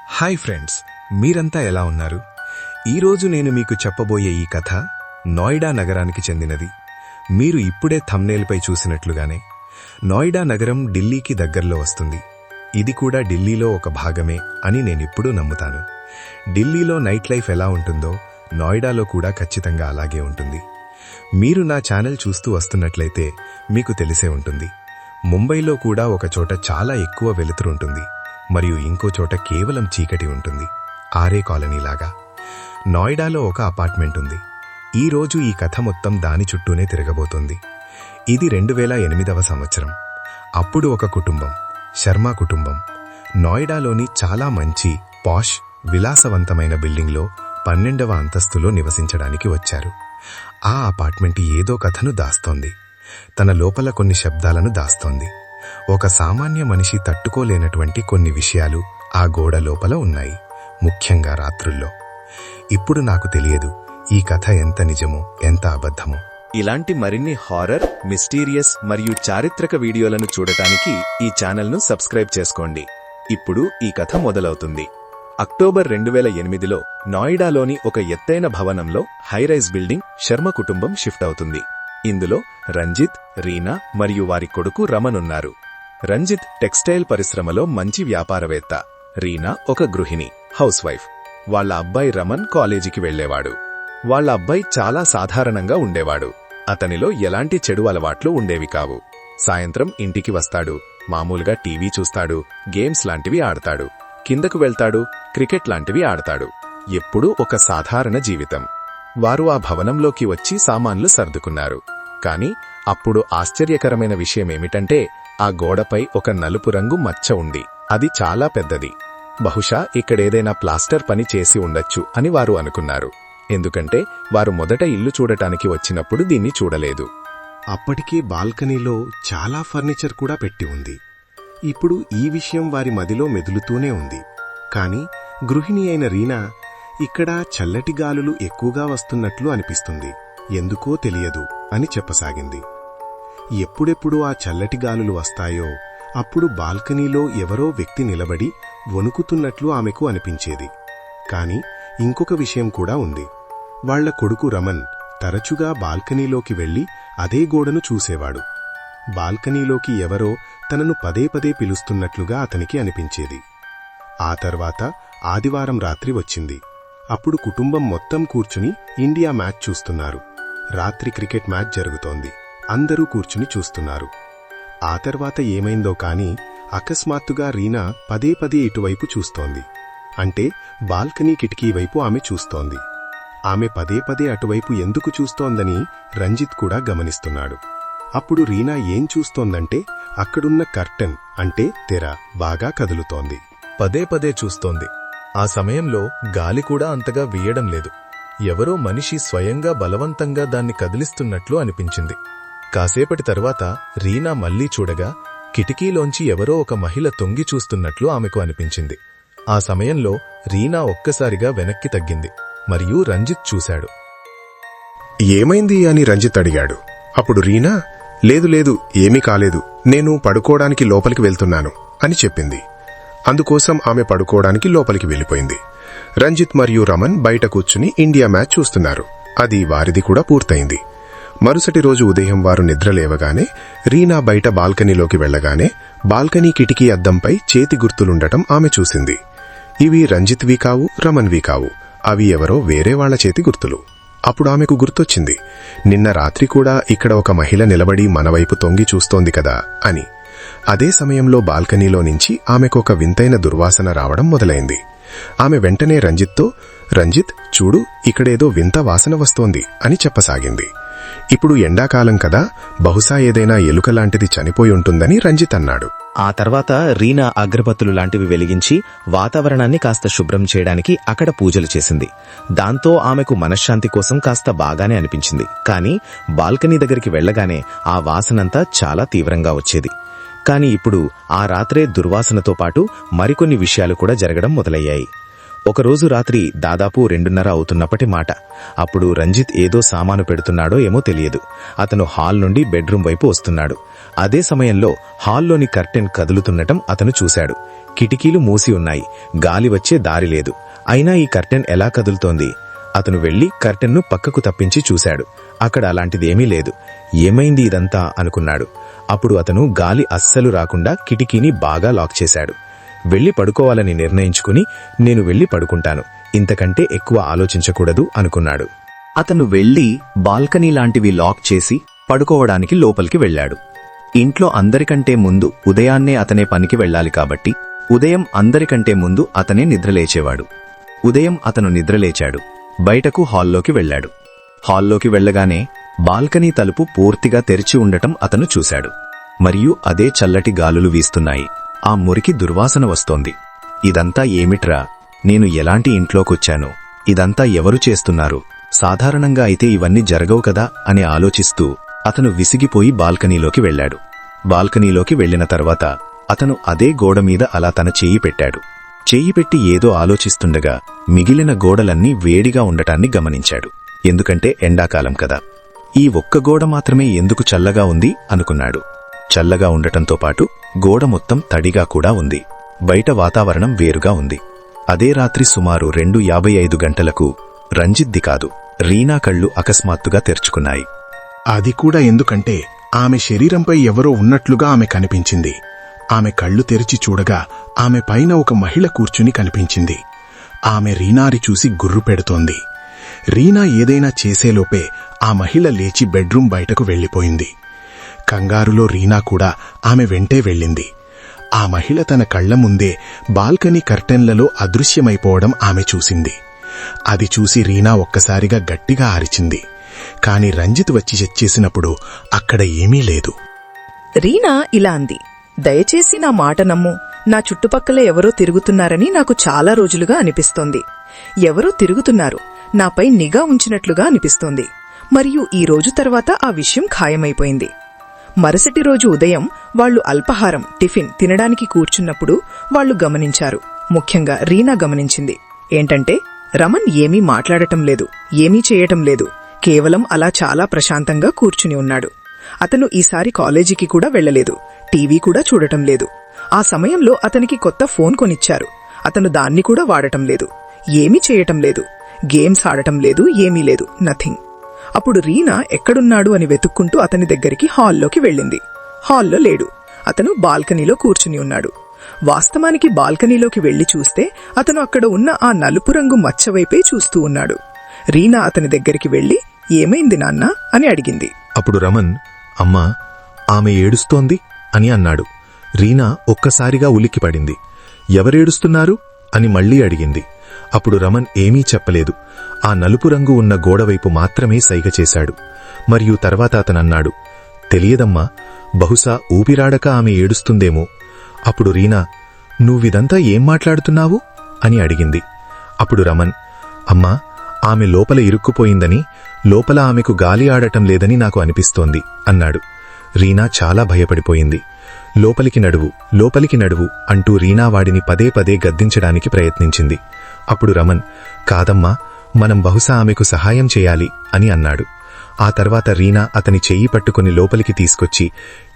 Hi friends, మీరంతా ఎలా ఉన్నారు? ఈరోజు నేను మీకు చెప్పబోయే ఈ కథ నోయిడా నగరానికి చెందినది. మీరు ఇప్పుడే థంబ్నెయిల్పై చూసినట్లుగానే నోయిడా నగరం ఢిల్లీకి దగ్గరలో వస్తుంది. ఇది కూడా ఢిల్లీలో ఒక భాగమే అని నేనిప్పుడు నమ్ముతాను. ఢిల్లీలో నైట్ లైఫ్ ఎలా ఉంటుందో నోయిడాలో కూడా ఖచ్చితంగా అలాగే ఉంటుంది. మీరు నా ఛానల్ చూస్తూ వస్తున్నట్లయితే మీకు తెలిసే ఉంటుంది, ముంబైలో కూడా ఒక చోట చాలా ఎక్కువ వెలుతురుంటుంది, మరియు ఇంకో చోట కేవలం చీకటి ఉంటుంది. ఆరే కాలనీలాగా నోయిడాలో ఒక అపార్ట్మెంట్ ఉంది. ఈ రోజు ఈ కథ మొత్తం దాని చుట్టూనే తిరగబోతోంది. ఇది 2008వ సంవత్సరం. అప్పుడు ఒక కుటుంబం, శర్మ కుటుంబం, నోయిడాలోని చాలా మంచి పాష్ విలాసవంతమైన బిల్డింగ్లో 12వ అంతస్తులో నివసించడానికి వచ్చారు. ఆ అపార్ట్మెంట్ ఏదో కథను దాస్తోంది. తన లోపల కొన్ని శబ్దాలను దాస్తోంది. ఒక సామాన్య మనిషి తట్టుకోలేనటువంటి కొన్ని విషయాలు ఆ గోడ లోపల ఉన్నాయి, ముఖ్యంగా రాత్రుల్లో. ఇప్పుడు నాకు తెలియదు ఈ కథ ఎంత నిజమో ఎంత అబద్ధమో. ఇలాంటి మరిన్ని హారర్, మిస్టీరియస్ మరియు చారిత్రక వీడియోలను చూడటానికి ఈ ఛానల్ను సబ్స్క్రైబ్ చేసుకోండి. ఇప్పుడు ఈ కథ మొదలవుతుంది. అక్టోబర్ 2008లో నోయిడాలోని ఒక ఎత్తైన భవనంలో హైరైజ్ బిల్డింగ్ శర్మ కుటుంబం షిఫ్ట్ అవుతుంది. ఇందులో రంజిత్, రీనా మరియు వారి కొడుకు రమన్ ఉన్నారు. రంజిత్ టెక్స్టైల్ పరిశ్రమలో మంచి వ్యాపారవేత్త. రీనా ఒక గృహిణి, హౌస్ వైఫ్. వాళ్ల అబ్బాయి రమన్ కాలేజీకి వెళ్లేవాడు. వాళ్ల అబ్బాయి చాలా సాధారణంగా ఉండేవాడు. అతనిలో ఎలాంటి చెడు అలవాట్లు ఉండేవి కావు. సాయంత్రం ఇంటికి వస్తాడు, మామూలుగా టీవీ చూస్తాడు, గేమ్స్ లాంటివి ఆడతాడు, కిందకు వెళ్తాడు, క్రికెట్ లాంటివి ఆడతాడు. ఎప్పుడూ ఒక సాధారణ జీవితం. వారు ఆ భవనంలోకి వచ్చి సామాన్లు సర్దుకున్నారు. కాని అప్పుడు ఆశ్చర్యకరమైన విషయమేమిటంటే, ఆ గోడపై ఒక నలుపు రంగు మచ్చ ఉంది. అది చాలా పెద్దది. బహుశా ఇక్కడేదైనా ప్లాస్టర్ పని చేసి ఉండొచ్చు అని వారు అనుకున్నారు. ఎందుకంటే వారు మొదట ఇల్లు చూడటానికి వచ్చినప్పుడు దీన్ని చూడలేదు. అప్పటికే బాల్కనీలో చాలా ఫర్నిచర్ కూడా పెట్టి ఉంది. ఇప్పుడు ఈ విషయం వారి మదిలో మెదులుతూనే ఉంది. కాని గృహిణి అయిన రీనా, ఇక్కడ చల్లటి గాలులు ఎక్కువగా వస్తున్నట్లు అనిపిస్తుంది, ఎందుకో తెలియదు అని చెప్పసాగింది. ఎప్పుడెప్పుడు ఆ చల్లటి గాలులు వస్తాయో అప్పుడు బాల్కనీలో ఎవరో వ్యక్తి నిలబడి వణుకుతున్నట్లు ఆమెకు అనిపించేది. కాని ఇంకొక విషయం కూడా ఉంది. వాళ్ల కొడుకు రమన్ తరచుగా బాల్కనీలోకి వెళ్లి అదే గోడను చూసేవాడు. బాల్కనీలోకి ఎవరో తనను పదే పదే పిలుస్తున్నట్లుగా అతనికి అనిపించేది. ఆ తర్వాత ఆదివారం రాత్రి వచ్చింది. అప్పుడు కుటుంబం మొత్తం కూర్చుని ఇండియా మ్యాచ్ చూస్తున్నారు. రాత్రి క్రికెట్ మ్యాచ్ జరుగుతోంది. అందరూ కూర్చుని చూస్తున్నారు. ఆ తర్వాత ఏమైందో కాని అకస్మాత్తుగా రీనా పదే పదే ఇటువైపు చూస్తోంది. అంటే బాల్కనీ కిటికీ వైపు ఆమె చూస్తోంది. ఆమె పదే పదే అటువైపు ఎందుకు చూస్తోందని రంజిత్ కూడా గమనిస్తున్నాడు. అప్పుడు రీనా ఏం చూస్తోందంటే, అక్కడున్న కర్టెన్ అంటే తెర బాగా కదులుతోంది. పదే పదే చూస్తోంది. ఆ సమయంలో గాలి కూడా అంతగా వీయడం లేదు. ఎవరో మనిషి స్వయంగా బలవంతంగా దాన్ని కదిలిస్తున్నట్లు అనిపించింది. కాసేపటి తర్వాత రీనా మళ్లీ చూడగా కిటికీలోంచి ఎవరో ఒక మహిళ తొంగి చూస్తున్నట్లు ఆమెకు అనిపించింది. ఆ సమయంలో రీనా ఒక్కసారిగా వెనక్కి తగ్గింది మరియు రంజిత్ చూశాడు. ఏమైంది అని రంజిత్ అడిగాడు. అప్పుడు రీనా, లేదు లేదు, ఏమీ కాలేదు, నేను పడుకోవడానికి లోపలికి వెళ్తున్నాను అని చెప్పింది. అందుకోసం ఆమె పడుకోవడానికి లోపలికి వెళ్లిపోయింది. రంజిత్ మరియు రమన్ బయట కూర్చుని ఇండియా మ్యాచ్ చూస్తున్నారు. అది వారిది కూడా పూర్తయింది. మరుసటి రోజు ఉదయం వారు నిద్రలేవగానే రీనా బయట బాల్కనీలోకి వెళ్లగానే బాల్కనీ కిటికీ అద్దంపై చేతి గుర్తులుండటం ఆమె చూసింది. ఇవి రంజిత్వి కావు, రమన్వి కావు, అవి ఎవరో వేరే వాళ్ల చేతి గుర్తులు. అప్పుడు ఆమెకు గుర్తొచ్చింది, నిన్న రాత్రి కూడా ఇక్కడ ఒక మహిళ నిలబడి మనవైపు తొంగి చూస్తోంది కదా అని. అదే సమయంలో బాల్కనీలో నుంచి ఆమెకు ఒక వింతైన దుర్వాసన రావడం మొదలైంది. ఆమె వెంటనే రంజిత్తో, రంజిత్ చూడు, ఇక్కడేదో వింత వాసన వస్తోంది అని చెప్పసాగింది. ఇప్పుడు ఎండాకాలం కదా, బహుశా ఏదైనా ఎలుక లాంటిది చనిపోయి ఉంటుందని రంజిత్ అన్నాడు. ఆ తర్వాత రీనా అగరబత్తులు లాంటివి వెలిగించి వాతావరణాన్ని కాస్త శుభ్రం చేయడానికి అక్కడ పూజలు చేసింది. దాంతో ఆమెకు మనశ్శాంతి కోసం కాస్త బాగానే అనిపించింది. కాని బాల్కనీ దగ్గరికి వెళ్లగానే ఆ వాసనంతా చాలా తీవ్రంగా వచ్చేది. కాని ఇప్పుడు ఆ రాత్రే దుర్వాసనతో పాటు మరికొన్ని విషయాలు కూడా జరగడం మొదలయ్యాయి. ఒకరోజు రాత్రి దాదాపు 2:30 అవుతున్నప్పటి మాట. అప్పుడు రంజిత్ ఏదో సామాను పెడుతున్నాడో ఏమో తెలియదు. అతను హాల్ నుండి బెడ్రూమ్ వైపు వస్తున్నాడు. అదే సమయంలో హాల్లోని కర్టెన్ కదులుతుండటం అతను చూశాడు. కిటికీలు మూసి ఉన్నాయి. గాలి వచ్చే దారి లేదు. అయినా ఈ కర్టెన్ ఎలా కదులుతోంది? అతను వెళ్లి కర్టెన్ను పక్కకు తప్పించి చూశాడు. అక్కడ అలాంటిదేమీ లేదు. ఏమైంది ఇదంతా అనుకున్నాడు. అప్పుడు అతను గాలి అస్సలు రాకుండా కిటికీని బాగా లాక్ చేశాడు. వెళ్లి పడుకోవాలని నిర్ణయించుకుని నేను వెళ్లి పడుకుంటాను, ఇంతకంటే ఎక్కువ ఆలోచించకూడదు అనుకున్నాడు. అతను వెళ్లి బాల్కనీ లాంటివి లాక్ చేసి పడుకోవడానికి లోపలికి వెళ్లాడు. ఇంట్లో అందరికంటే ముందు ఉదయాన్నే అతనే పనికి వెళ్లాలి కాబట్టి ఉదయం అందరికంటే ముందు అతనే నిద్రలేచేవాడు. ఉదయం అతను నిద్రలేచాడు. బయటకు హాల్లోకి వెళ్లాడు. హాల్లోకి వెళ్లగానే బాల్కనీ తలుపు పూర్తిగా తెరిచి ఉండటం అతను చూశాడు. మరియు అదే చల్లటి గాలులు వీస్తున్నాయి. ఆ మురికి దుర్వాసన వస్తోంది. ఇదంతా ఏమిట్రా? నేను ఎలాంటి ఇంట్లోకొచ్చాను? ఇదంతా ఎవరు చేస్తున్నారు? సాధారణంగా అయితే ఇవన్నీ జరగవు కదా అని ఆలోచిస్తూ అతను విసిగిపోయి బాల్కనీలోకి వెళ్లాడు. బాల్కనీలోకి వెళ్లిన తర్వాత అతను అదే గోడ మీద అలా తన చెయ్యి పెట్టాడు. చెయ్యి పెట్టి ఏదో ఆలోచిస్తుండగా మిగిలిన గోడలన్నీ వేడిగా ఉండటాన్ని గమనించాడు. ఎందుకంటే ఎండాకాలం కదా. ఈ ఒక్క గోడ మాత్రమే ఎందుకు చల్లగా ఉంది అనుకున్నాడు. చల్లగా ఉండటంతో పాటు గోడ మొత్తం తడిగా కూడా ఉంది. బయట వాతావరణం వేరుగా ఉంది. అదే రాత్రి సుమారు 2:55 గంటలకు రంజిత్ది కాదు, రీనా కళ్ళు అకస్మాత్తుగా తెరుచుకున్నాయి. అది కూడా ఎందుకంటే ఆమె శరీరంపై ఎవరో ఉన్నట్లుగా ఆమె కనిపించింది. ఆమె కళ్ళు తెరిచి చూడగా ఆమె పైన ఒక మహిళ కూర్చుని కనిపించింది. ఆమె రీనాని చూసి గుర్రు పెడుతోంది. రీనా ఏదైనా చేసేలోపే ఆ మహిళ లేచి బెడ్రూమ్ బయటకు వెళ్లిపోయింది. కంగారులో రీనా కూడా ఆమె వెంటే వెళ్ళింది. ఆ మహిళ తన కళ్ల ముందే బాల్కనీ కర్టెన్లలో అదృశ్యమైపోవడం ఆమె చూసింది. అది చూసి రీనా ఒక్కసారిగా గట్టిగా అరిచింది. కాని రంజిత్ వచ్చి చెచ్చేసినప్పుడు అక్కడ ఏమీ లేదు. రీనా ఇలా అంది, దయచేసి నా మాట నమ్ము. నా చుట్టుపక్కల ఎవరో తిరుగుతున్నారని నాకు చాలా రోజులుగా అనిపిస్తోంది. ఎవరో తిరుగుతున్నారు, నాపై నిఘా ఉంచినట్లుగా అనిపిస్తోంది. మరియు ఈ రోజు తర్వాత ఆ విషయం ఖాయమైపోయింది. మరుసటి రోజు ఉదయం వాళ్లు అల్పాహారం టిఫిన్ తినడానికి కూర్చున్నప్పుడు వాళ్లు గమనించారు. ముఖ్యంగా రీనా గమనించింది. ఏంటంటే రమణ్ ఏమీ మాట్లాడటం లేదు, ఏమీ చేయటం లేదు. కేవలం అలా చాలా ప్రశాంతంగా కూర్చుని ఉన్నాడు. అతను ఈసారి కాలేజీకి కూడా వెళ్లలేదు, టీవీ కూడా చూడటం లేదు. ఆ సమయంలో అతనికి కొత్త ఫోన్ కొనిచ్చారు. అతను దాన్ని కూడా వాడటం లేదు, ఏమీ చేయటం లేదు, గేమ్స్ ఆడటం లేదు, ఏమీ లేదు, నథింగ్. అప్పుడు రీనా ఎక్కడున్నాడు అని వెతుక్కుంటూ అతని దగ్గరికి హాల్లోకి వెళ్ళింది. హాల్లో లేడు. అతను బాల్కనీలో కూర్చుని ఉన్నాడు. వాస్తవానికి బాల్కనీలోకి వెళ్లి చూస్తే అతను అక్కడ ఉన్న ఆ నలుపు రంగు మచ్చవైపే చూస్తూ ఉన్నాడు. రీనా అతని దగ్గరికి వెళ్లి, ఏమైంది నాన్నా అని అడిగింది. అప్పుడు రమణ్, అమ్మా, ఆమె ఏడుస్తోంది అని అన్నాడు. రీనా ఒక్కసారిగా ఉలిక్కిపడింది. ఎవరేడుస్తున్నారు అని మళ్లీ అడిగింది. అప్పుడు రమణ్ ఏమీ చెప్పలేదు. ఆ నలుపు రంగు ఉన్న గోడవైపు మాత్రమే సైగ చేశాడు. మరియు తర్వాత అతనన్నాడు, తెలియదమ్మా, బహుశా ఊపిరాడక ఆమె ఏడుస్తుందేమో. అప్పుడు రీనా, నువ్విదంతా ఏం మాట్లాడుతున్నావు అని అడిగింది. అప్పుడు రమణ్, అమ్మా, ఆమె లోపల ఇరుక్కుపోయిందని, లోపల ఆమెకు గాలి ఆడటం లేదని నాకు అనిపిస్తోంది అన్నాడు. రీనా చాలా భయపడిపోయింది. లోపలికి నడువు, లోపలికి నడువు అంటూ రీనా వాడిని పదే పదే గద్దించడానికి ప్రయత్నించింది. అప్పుడు రమణ్, కాదమ్మా, మనం బహుశా ఆమెకు సహాయం చేయాలి అని అన్నాడు. ఆ తర్వాత రీనా అతని చెయ్యి పట్టుకుని లోపలికి తీసుకొచ్చి,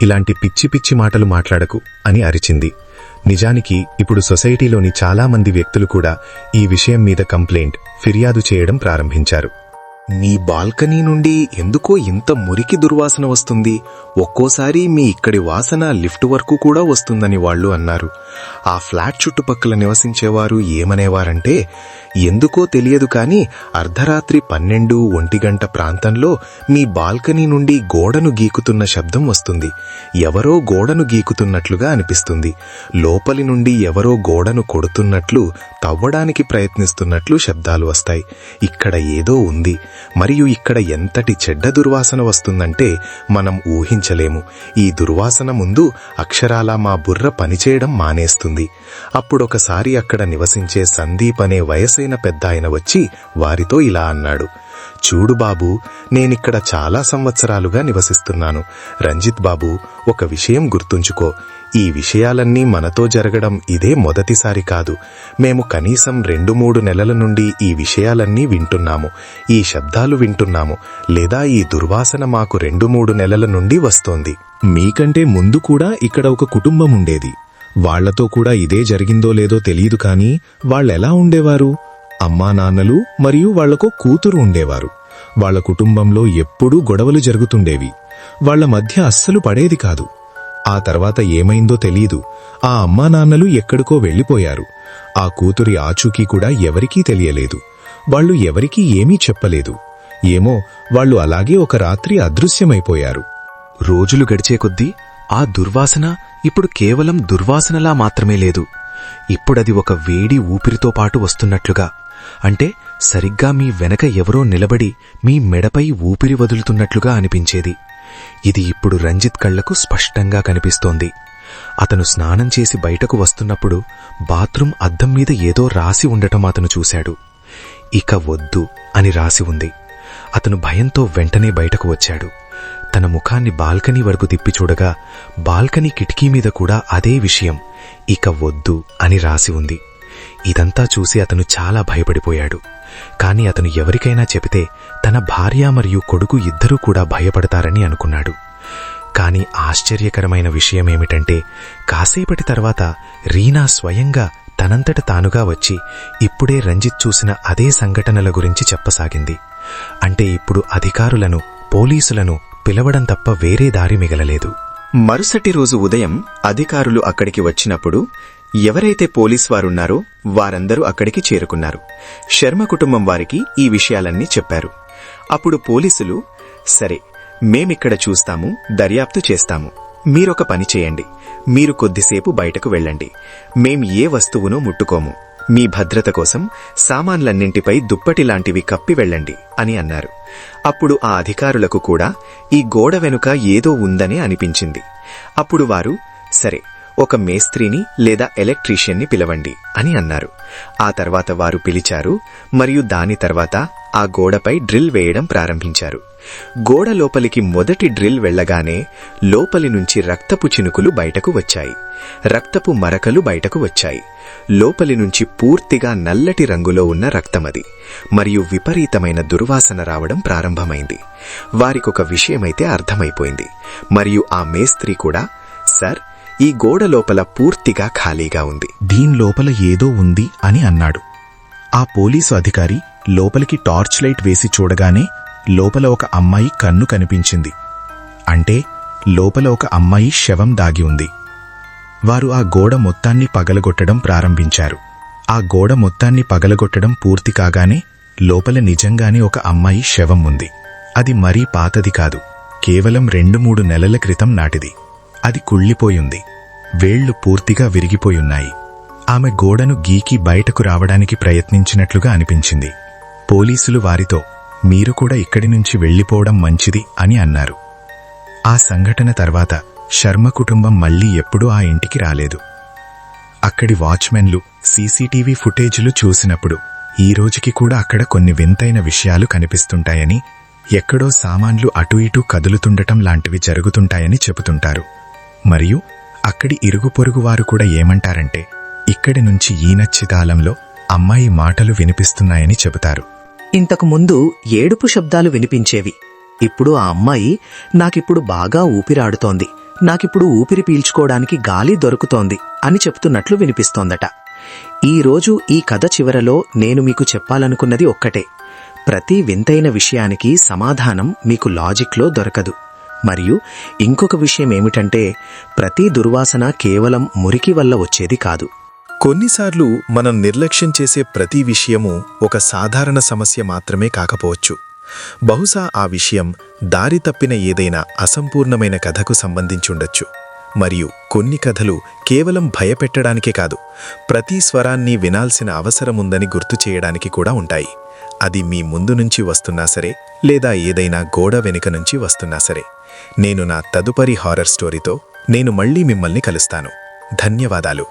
ఇలాంటి పిచ్చి పిచ్చి మాటలు మాట్లాడకు అని అరిచింది. నిజానికి ఇప్పుడు సొసైటీలోని చాలా మంది వ్యక్తులు కూడా ఈ విషయం మీద కంప్లైంట్, ఫిర్యాదు చేయడం ప్రారంభించారు. మీ బాల్కనీ నుండి ఎందుకో ఇంత మురికి దుర్వాసన వస్తుంది, ఒక్కోసారి మీ ఇక్కడి వాసన లిఫ్ట్ వరకు కూడా వస్తుందని వాళ్లు అన్నారు. ఆ ఫ్లాట్ చుట్టుపక్కల నివసించేవారు ఏమనేవారంటే, ఎందుకో తెలియదు కాని అర్ధరాత్రి 12-1 గంట ప్రాంతంలో మీ బాల్కనీ నుండి గోడను గీకుతున్న శబ్దం వస్తుంది. ఎవరో గోడను గీకుతున్నట్లుగా అనిపిస్తుంది. లోపలి నుండి ఎవరో గోడను కొడుతున్నట్లు, తవ్వడానికి ప్రయత్నిస్తున్నట్లు శబ్దాలు వస్తాయి. ఇక్కడ ఏదో ఉంది. మరియు ఇక్కడ ఎంతటి చెడ్డ దుర్వాసన వస్తుందంటే మనం ఊహించలేము. ఈ దుర్వాసన ముందు అక్షరాలా మా బుర్ర పనిచేయడం మానేస్తుంది. అప్పుడొకసారి అక్కడ నివసించే సందీప్ అనే వయసైన పెద్దాయన వచ్చి వారితో ఇలా అన్నాడు, చూడు బాబూ, నేనిక్కడ చాలా సంవత్సరాలుగా నివసిస్తున్నాను. రంజిత్ బాబూ, ఒక విషయం గుర్తుంచుకో, ఈ విషయాలన్నీ మనతో జరగడం ఇదే మొదటిసారి కాదు. మేము కనీసం 2-3 నెలల నుండి ఈ విషయాలన్నీ వింటున్నాము, ఈ శబ్దాలు వింటున్నాము, లేదా ఈ దుర్వాసన మాకు 2-3 నెలల నుండి వస్తోంది. మీకంటే ముందు కూడా ఇక్కడ ఒక కుటుంబం ఉండేది. వాళ్లతో కూడా ఇదే జరిగిందో లేదో తెలియదు, కానీ వాళ్ళెలా ఉండేవారు? అమ్మా నాన్నలు మరియు వాళ్లకో కూతురు ఉండేవారు. వాళ్ల కుటుంబంలో ఎప్పుడూ గొడవలు జరుగుతుండేవి. వాళ్ల మధ్య అస్సలు పడేది కాదు. ఆ తర్వాత ఏమైందో తెలీదు. ఆ అమ్మా నాన్నలు ఎక్కడికో వెళ్లిపోయారు. ఆ కూతురి ఆచూకీ కూడా ఎవరికీ తెలియలేదు. వాళ్లు ఎవరికీ ఏమీ చెప్పలేదు. ఏమో, వాళ్లు అలాగే ఒక రాత్రి అదృశ్యమైపోయారు. రోజులు గడిచే కొద్దీ ఆ దుర్వాసన ఇప్పుడు కేవలం దుర్వాసనలా మాత్రమే లేదు. ఇప్పుడది ఒక వేడి ఊపిరితో పాటు వస్తున్నట్లుగా, అంటే సరిగ్గా మీ వెనక ఎవరో నిలబడి మీ మెడపై ఊపిరి వదులుతున్నట్లుగా అనిపించేది. ఇది ఇప్పుడు రంజిత్ కళ్లకు స్పష్టంగా కనిపిస్తోంది. అతను స్నానం చేసి బయటకు వస్తున్నప్పుడు బాత్రూం అద్దం మీద ఏదో రాసి ఉండటం అతను చూశాడు. ఇక వద్దు అని రాసి ఉంది. అతను భయంతో వెంటనే బయటకు వచ్చాడు. తన ముఖాన్ని బాల్కనీ వరకు తిప్పి చూడగా బాల్కనీ కిటికీ మీద కూడా అదే విషయం, ఇక వద్దు అని రాసి ఉంది. ఇదంతా చూసి అతను చాలా భయపడిపోయాడు. కాని అతను ఎవరికైనా చెబితే తన భార్య మరియు కొడుకు ఇద్దరూ కూడా భయపడతారని అనుకున్నాడు. కాని ఆశ్చర్యకరమైన విషయమేమిటంటే, కాసేపటి తర్వాత రీనా స్వయంగా తనంతట తానుగా వచ్చి ఇప్పుడే రంజిత్ చూసిన అదే సంఘటనల గురించి చెప్పసాగింది. అంటే ఇప్పుడు అధికారులను, పోలీసులను పిలవడం తప్ప వేరే దారి మిగలలేదు. మరుసటి రోజు ఉదయం అధికారులు అక్కడికి వచ్చినప్పుడు ఎవరైతే పోలీస్ వారున్నారో వారందరూ అక్కడికి చేరుకున్నారు. శర్మ కుటుంబం వారికి ఈ విషయాలన్నీ చెప్పారు. అప్పుడు పోలీసులు, సరే, మేమిక్కడ చూస్తాము, దర్యాప్తు చేస్తాము. మీరొక పని చేయండి, మీరు కొద్దిసేపు బయటకు వెళ్ళండి. మేం ఏ వస్తువునూ ముట్టుకోము. మీ భద్రత కోసం సామాన్లన్నింటిపై దుప్పటిలాంటివి కప్పి వెళ్ళండి అని అన్నారు. అప్పుడు ఆ అధికారులకు కూడా ఈ గోడ వెనుక ఏదో ఉందని అనిపించింది. అప్పుడు వారు, సరే, ఒక మేస్త్రీని లేదా ఎలక్ట్రీషియన్ని పిలవండి అని అన్నారు. ఆ తర్వాత వారు పిలిచారు మరియు దాని తర్వాత ఆ గోడపై డ్రిల్ వేయడం ప్రారంభించారు. గోడ లోపలికి మొదటి డ్రిల్ వెళ్లగానే లోపలి నుంచి రక్తపు చినుకులు బయటకు వచ్చాయి. రక్తపు మరకలు బయటకు వచ్చాయి. లోపలి నుంచి పూర్తిగా నల్లటి రంగులో ఉన్న రక్తమది. మరియు విపరీతమైన దుర్వాసన రావడం ప్రారంభమైంది. వారికొక విషయమైతే అర్థమైపోయింది. మరియు ఆ మేస్త్రీ కూడా, సార్, ఈ గోడ లోపల పూర్తిగా ఖాళీగా ఉంది, దీని లోపల ఏదో ఉంది అని అన్నాడు. ఆ పోలీసు అధికారి లోపలికి టార్చ్ లైట్ వేసి చూడగానే లోపల ఒక అమ్మాయి కన్ను కనిపించింది. అంటే లోపల ఒక అమ్మాయి శవం దాగి ఉంది. వారు ఆ గోడ మొత్తాన్ని పగలగొట్టడం ప్రారంభించారు. ఆ గోడ మొత్తాన్ని పగలగొట్టడం పూర్తి కాగానే లోపల నిజంగానే ఒక అమ్మాయి శవం ఉంది. అది మరీ పాతది కాదు, కేవలం 2-3 నెలల క్రితం నాటిది. అది కుళ్ళిపోయుంది. వేళ్లు పూర్తిగా విరిగిపోయున్నాయి. ఆమె గోడను గీకి బయటకు రావడానికి ప్రయత్నించినట్లుగా అనిపించింది. పోలీసులు వారితో, మీరు కూడా ఇక్కడి నుంచి వెళ్లిపోవడం మంచిది అని అన్నారు. ఆ సంఘటన తర్వాత శర్మ కుటుంబం మళ్లీ ఎప్పుడూ ఆ ఇంటికి రాలేదు. అక్కడి వాచ్మెన్లు సీసీటీవీ ఫుటేజీలు చూసినప్పుడు ఈ రోజుకి కూడా అక్కడ కొన్ని వింతైన విషయాలు కనిపిస్తుంటాయని, ఎక్కడో సామాన్లు అటూ ఇటూ కదులుతుండటం లాంటివి జరుగుతుంటాయని చెబుతుంటారు. మరియు అక్కడి ఇరుగు పొరుగు వారు కూడా ఏమంటారంటే, ఇక్కడి నుంచి ఈ నచ్చితాళంలో అమ్మాయి మాటలు వినిపిస్తున్నాయని చెబుతారు. ఇంతకు ముందు ఏడుపు శబ్దాలు వినిపించేవి. ఇప్పుడు ఆ అమ్మాయి, నాకిప్పుడు బాగా ఊపిరాడుతోంది, నాకిప్పుడు ఊపిరి పీల్చుకోవడానికి గాలి దొరుకుతోంది అని చెప్తున్నట్లు వినిపిస్తోందట. ఈరోజు ఈ కథ చివరలో నేను మీకు చెప్పాలనుకున్నది ఒక్కటే. ప్రతి వింతైన విషయానికి సమాధానం మీకు లాజిక్లో దొరకదు. మరియు ఇంకొక విషయమేమిటంటే, ప్రతి దుర్వాసన కేవలం మురికి వల్ల వచ్చేది కాదు. కొన్నిసార్లు మనం నిర్లక్ష్యం చేసే ప్రతి విషయము ఒక సాధారణ సమస్య మాత్రమే కాకపోవచ్చు. బహుశా ఆ విషయం దారి తప్పిన ఏదైనా అసంపూర్ణమైన కథకు సంబంధించుండొచ్చు. మరియు కొన్ని కథలు కేవలం భయపెట్టడానికే కాదు, ప్రతి స్వరాన్ని వినాల్సిన అవసరముందని గుర్తు చేయడానికి కూడా ఉంటాయి. అది మీ ముందు నుంచి వస్తున్నా సరే, లేదా ఏదైనా గోడ వెనుక నుంచి వస్తున్నా సరే. నేను నా తదుపరి హారర్ స్టోరీతో నేను మళ్లీ మిమ్మల్ని కలుస్తాను. ధన్యవాదాలు.